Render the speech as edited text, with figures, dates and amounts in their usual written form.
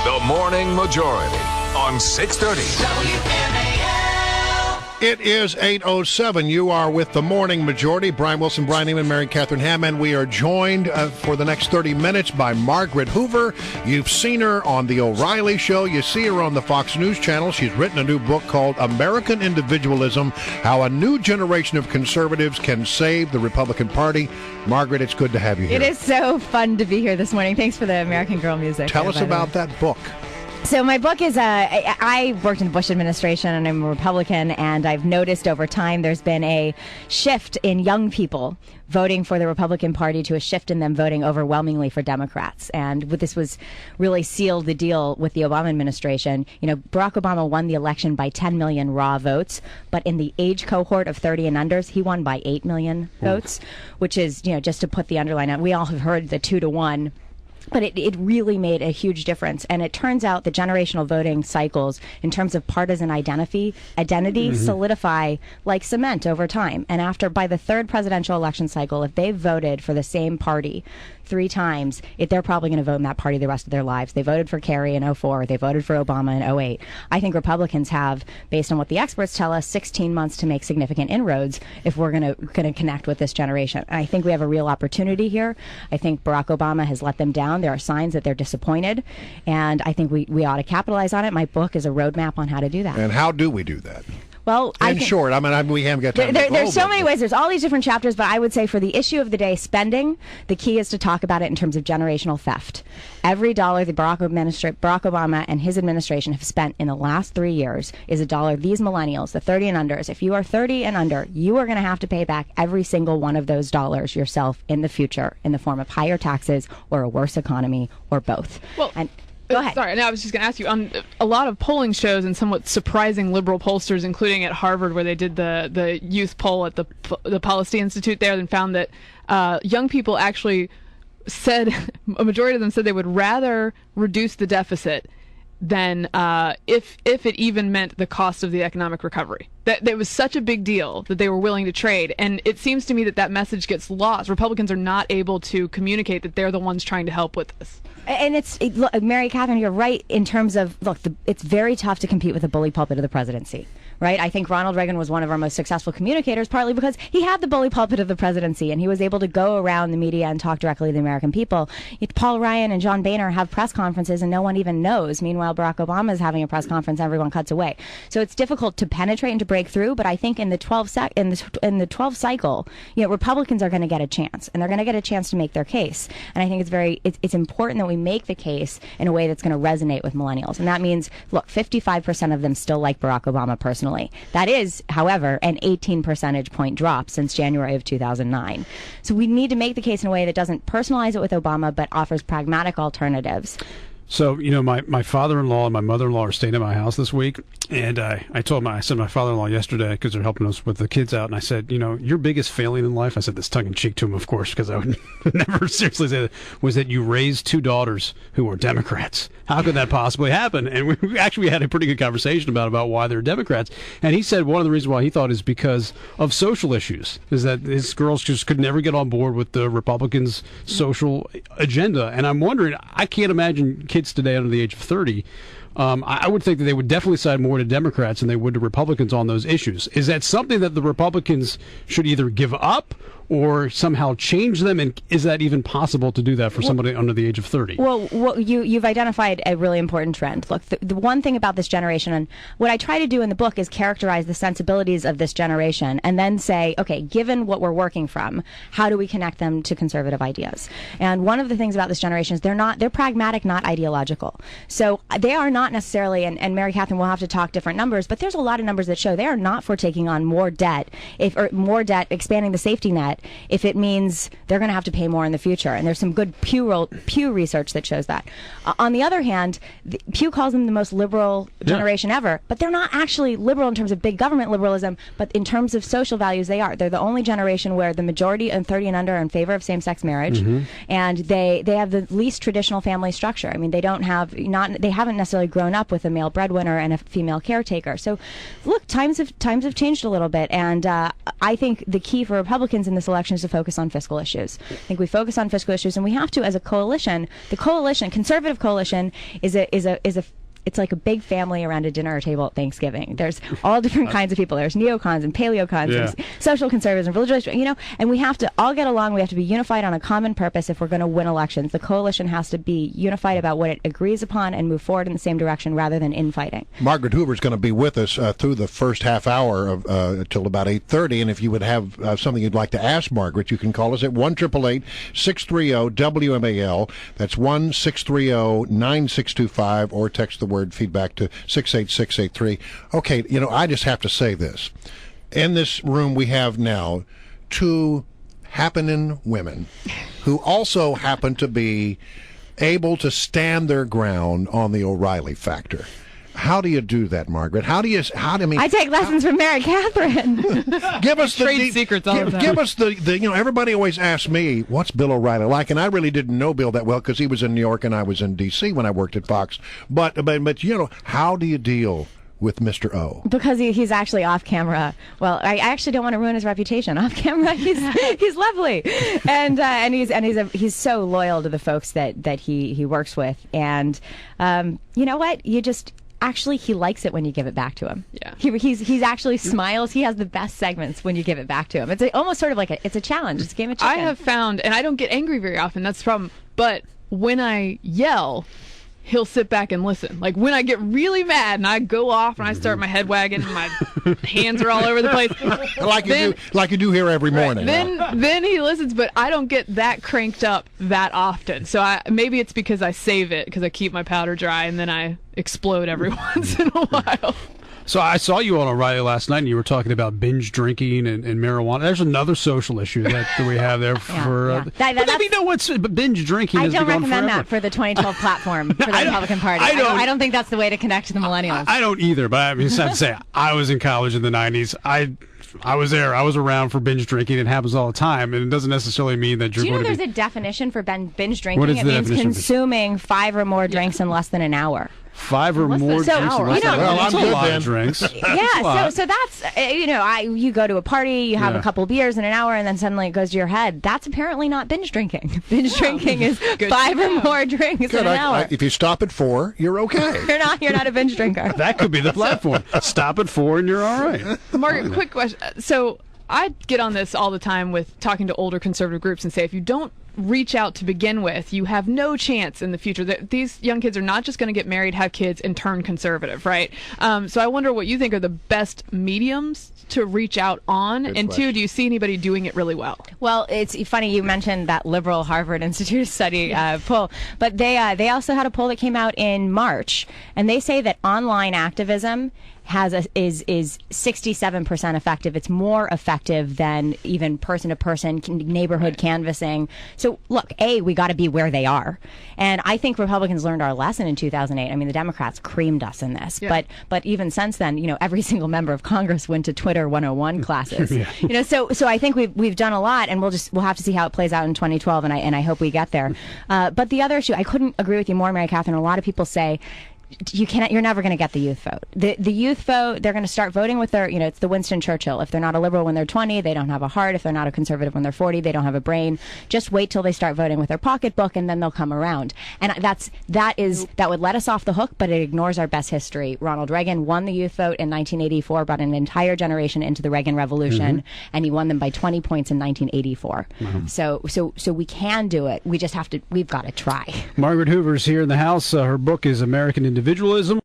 The Morning Majority on 630 WMAL. It is 8:07. You are with The Morning Majority. Brian Wilson, Brian Neiman, Mary Catherine Hammond. We are joined for the next 30 minutes by Margaret Hoover. You've seen her on The O'Reilly Show. You see her on the Fox News Channel. She's written a new book called American Individualism, How a New Generation of Conservatives Can Save the Republican Party. Margaret, it's good to have you here. It is so fun to be here this morning. Thanks for the American Girl music. Tell us about that book. So my book is, I worked in the Bush administration and I'm a Republican, and I've noticed over time there's been a shift in young people voting for the Republican Party to a shift in them voting overwhelmingly for Democrats. And this was really sealed the deal with the Obama administration. You know, Barack Obama won the election by 10 million raw votes, but in the age cohort of 30 and unders, he won by 8 million votes, which is, you know, just to put the underline on, we all have heard the 2-to-1. But it really made a huge difference. And it turns out the generational voting cycles, in terms of partisan identity solidify like cement over time. And by the third presidential election cycle, if they voted for the same party 3 times, they're probably going to vote in that party the rest of their lives. They voted for Kerry in 2004. They voted for Obama in 2008. I think Republicans have, based on what the experts tell us, 16 months to make significant inroads if we're going to connect with this generation. And I think we have a real opportunity here. I think Barack Obama has let them down. There are signs that they're disappointed, and I think we ought to capitalize on it. My book is a roadmap on how to do that. And how do we do that? Well, short, we haven't got time. There's so many ways. There's all these different chapters, but I would say for the issue of the day, spending, the key is to talk about it in terms of generational theft. Every dollar that Barack Obama and his administration have spent in the last 3 years is a dollar these millennials, the 30 and unders, if you are 30 and under, you are going to have to pay back every single one of those dollars yourself in the future in the form of higher taxes or a worse economy or both. Well, go ahead. Sorry, no, I was just going to ask you, a lot of polling shows and somewhat surprising liberal pollsters, including at Harvard, where they did the youth poll at the Policy Institute there, and found that young people actually said, a majority of them said they would rather reduce the deficit than if it even meant the cost of the economic recovery. That it was such a big deal that they were willing to trade, and it seems to me that message gets lost. Republicans are not able to communicate that they're the ones trying to help with this. And look, Mary Catherine, you're right in terms of, it's very tough to compete with the bully pulpit of the presidency. Right? I think Ronald Reagan was one of our most successful communicators, partly because he had the bully pulpit of the presidency, and he was able to go around the media and talk directly to the American people. Paul Ryan and John Boehner have press conferences, and no one even knows. Meanwhile, Barack Obama is having a press conference, everyone cuts away. So it's difficult to penetrate and to break through. But I think in the 12 cycle, you know, Republicans are going to get a chance, and they're going to get a chance to make their case. And I think it's important that we make the case in a way that's going to resonate with millennials, and that means, look, 55% of them still like Barack Obama personally. That is, however, an 18 percentage point drop since January of 2009. So we need to make the case in a way that doesn't personalize it with Obama, but offers pragmatic alternatives. So, you know, my father-in-law and my mother-in-law are staying at my house this week, and I said my father-in-law yesterday, because they're helping us with the kids out, and I said, you know, your biggest failing in life, I said this tongue-in-cheek to him, of course, because I would never seriously say that, was that you raised 2 daughters who were Democrats. How could that possibly happen? And we actually had a pretty good conversation about why they're Democrats, and he said one of the reasons why he thought is because of social issues, is that his girls just could never get on board with the Republicans' social agenda. And I'm wondering, I can't imagine kids today under the age of 30, I would think that they would definitely side more to Democrats than they would to Republicans on those issues. Is that something that the Republicans should either give up or somehow change them? And is that even possible to do that for somebody under the age of 30? Well, you've identified a really important trend. Look, the one thing about this generation, and what I try to do in the book is characterize the sensibilities of this generation and then say, okay, given what we're working from, how do we connect them to conservative ideas? And one of the things about this generation is they're pragmatic, not ideological. So they are not necessarily, and Mary Catherine will have to talk different numbers, but there's a lot of numbers that show they are not for taking on more debt, expanding the safety net, if it means they're going to have to pay more in the future. And there's some good Pew research that shows that. On the other hand, Pew calls them the most liberal generation ever, but they're not actually liberal in terms of big government liberalism, but in terms of social values, they are. They're the only generation where the majority of 30 and under are in favor of same-sex marriage, and they have the least traditional family structure. I mean, they haven't necessarily grown up with a male breadwinner and a female caretaker. So, look, times have changed a little bit, and I think the key for Republicans in this election is to focus on fiscal issues. I think we focus on fiscal issues, and we have to, as a coalition. The coalition, conservative coalition, is it's like a big family around a dinner table at Thanksgiving. There's all different kinds of people. There's neocons and paleocons, there's social conservatives and religious, and we have to all get along. We have to be unified on a common purpose if we're going to win elections. The coalition has to be unified about what it agrees upon and move forward in the same direction rather than infighting. Margaret Hoover is going to be with us through the first half hour until about 8:30, and if you would have something you'd like to ask Margaret, you can call us at 1-888-630-WMAL. That's 1-630-9625, or text the word feedback to 68683. Okay, I just have to say this. In this room we have now two happening women who also happen to be able to stand their ground on the O'Reilly factor. How do you do that, Margaret? I take lessons from Mary Catherine. Give us the trade secrets all the time. Give us the everybody always asks me, what's Bill O'Reilly like? And I really didn't know Bill that well because he was in New York and I was in D.C. when I worked at Fox. But how do you deal with Mr. O? Because he's actually off camera. Well, I actually don't want to ruin his reputation. Off camera, he's lovely, and he's so loyal to the folks that he works with. And you know what? Actually, he likes it when you give it back to him. Yeah. He's actually smiles. He has the best segments when you give it back to him. It's almost sort of like it's a challenge. It's a game of chicken. I have found, and I don't get angry very often, that's the problem, but when I yell, he'll sit back and listen. Like when I get really mad and I go off and I start my head wagging and my hands are all over the place. like you do here every morning. Right, then he listens, but I don't get that cranked up that often. So maybe it's because I save it, because I keep my powder dry and then I explode every once in a while. So I saw you on O'Reilly last night, and you were talking about binge drinking and marijuana. There's another social issue that we have there for. Let me know what's binge drinking. I don't recommend that for the 2012 platform for the Republican Party. I don't think that's the way to connect to the millennials. I don't either, but I just have to say, I was in college in the 90s. I was there. I was around for binge drinking. It happens all the time, and it doesn't necessarily mean that you're going to there's a definition for binge drinking? What is it the means definition? Consuming 5 or more drinks in less than an hour. 5 or more drinks. I'm good then. Drinks. Yeah, so that's you go to a party, you have a couple beers in an hour, and then suddenly it goes to your head. That's apparently not binge drinking. Binge drinking is 5 or more drinks in an hour. If you stop at 4, you're okay. You're not a binge drinker. That could be the platform. Stop at 4 and you're all right. Margaret, quick question. So I get on this all the time with talking to older conservative groups and say, if you don't reach out to begin with, you have no chance in the future. These young kids are not just going to get married, have kids, and turn conservative, right? So I wonder what you think are the best mediums to reach out on. Good and question. 2, do you see anybody doing it really well? Well, it's funny you mentioned that liberal Harvard Institute study poll, but they also had a poll that came out in March, and they say that online activism is 67% effective. It's more effective than even person-to-person neighborhood canvassing. So look, we got to be where they are, and I think Republicans learned our lesson in 2008. I mean, the Democrats creamed us in this, but even since then, every single member of Congress went to Twitter 101 classes. So I think we've done a lot, and we'll have to see how it plays out in 2012, and I hope we get there. But the other issue, I couldn't agree with you more, Mary Catherine. A lot of people say, you're never going to get the youth vote. The youth vote, they're going to start voting with their, it's the Winston Churchill. If they're not a liberal when they're 20, they don't have a heart. If they're not a conservative when they're 40, they don't have a brain. Just wait till they start voting with their pocketbook, and then they'll come around. And that would let us off the hook, but it ignores our best history. Ronald Reagan won the youth vote in 1984, brought an entire generation into the Reagan Revolution, and he won them by 20 points in 1984. So we can do it. We've got to try. Margaret Hoover's here in the house. Her book is American Individualism.